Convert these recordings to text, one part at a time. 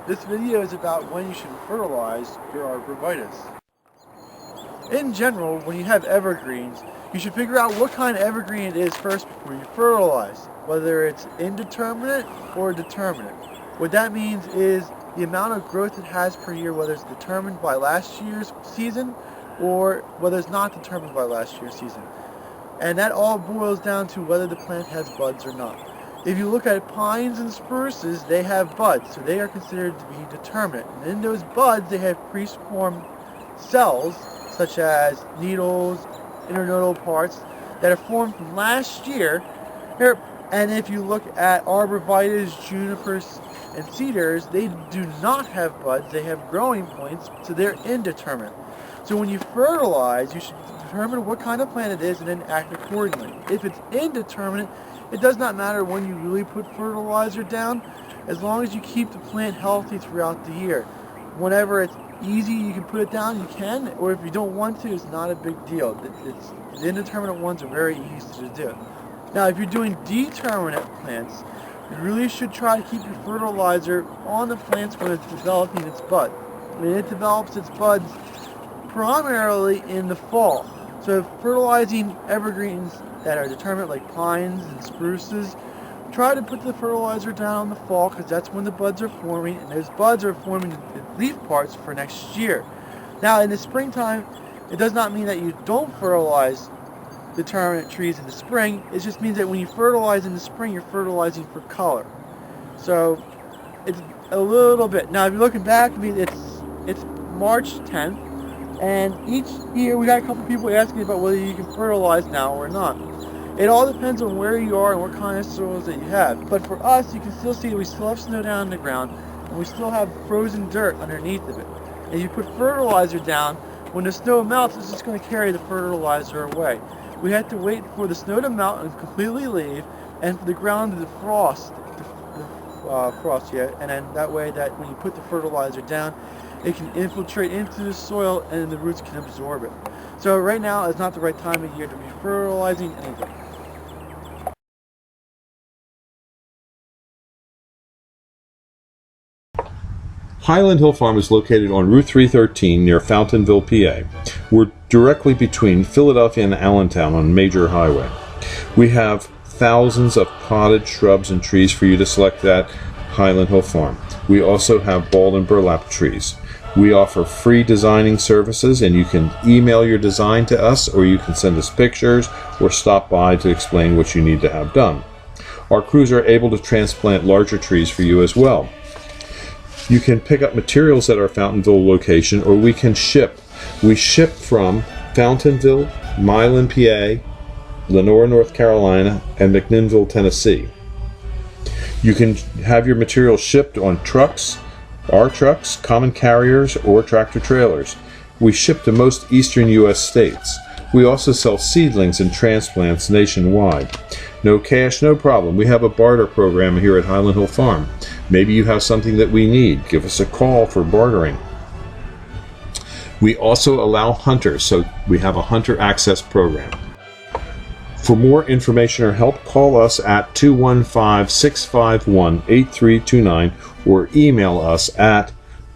This video is about when you should fertilize your arborvitae. In general, when you have evergreens, you should figure out what kind of evergreen it is first before you fertilize, whether it's indeterminate or determinate. What that means is the amount of growth it has per year, whether it's determined by last year's season or whether it's not determined by last year's season. And that all boils down to whether the plant has buds or not. If you look at pines and spruces, they have buds, so they are considered to be determinate. And in those buds, they have pre-formed cells, such as needles, internodal parts, that are formed from last year. And if you look at arborvitaes, junipers, and cedars, they do not have buds, they have growing points, so they're indeterminate. So when you fertilize, you should determine what kind of plant it is and then act accordingly. If it's indeterminate, it does not matter when you really put fertilizer down, as long as you keep the plant healthy throughout the year. Whenever it's easy, you can put it down, you can, or if you don't want to, it's not a big deal. The indeterminate ones are very easy to do. Now, if you're doing determinate plants, you really should try to keep your fertilizer on the plants when it's developing its bud. And it develops its buds primarily in the fall. So fertilizing evergreens that are determinate, like pines and spruces, try to put the fertilizer down in the fall because that's when the buds are forming, and those buds are forming leaf parts for next year. Now, in the springtime, it does not mean that you don't fertilize determinate trees in the spring. It just means that when you fertilize in the spring, you're fertilizing for color. So it's a little bit. Now, if you're looking back, I mean, it's March 10th, and each year we got a couple people asking about whether you can fertilize now or not. It all depends on where you are and what kind of soils that you have. But for us, you can still see that we still have snow down on the ground, and we still have frozen dirt underneath of it. And you put fertilizer down, when the snow melts, it's just going to carry the fertilizer away. We have to wait for the snow to melt and completely leave, and for the ground to defrost, and then that way that when you put the fertilizer down, it can infiltrate into the soil and the roots can absorb it. So right now is not the right time of year to be fertilizing anything. Highland Hill Farm is located on Route 313 near Fountainville, PA. We're directly between Philadelphia and Allentown on a major highway. We have thousands of potted shrubs and trees for you to select at Highland Hill Farm. We also have bald and burlap trees. We offer free designing services, and you can email your design to us, or you can send us pictures or stop by to explain what you need to have done. Our crews are able to transplant larger trees for you as well. You can pick up materials at our Fountainville location, or we can ship. We ship from Fountainville, Milan, PA, Lenore, North Carolina, and McMinnville, Tennessee. You can have your materials shipped on trucks, our trucks, common carriers, or tractor trailers. We ship to most eastern U.S. states. We also sell seedlings and transplants nationwide. No cash, no problem. We have a barter program here at Highland Hill Farm. Maybe you have something that we need. Give us a call for bartering. We also allow hunters, so we have a hunter access program. For more information or help, call us at 215-651-8329 or email us at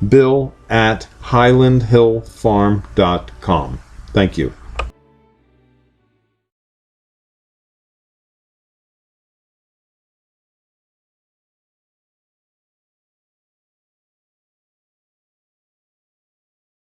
bill@highlandhillfarm.com. Thank you.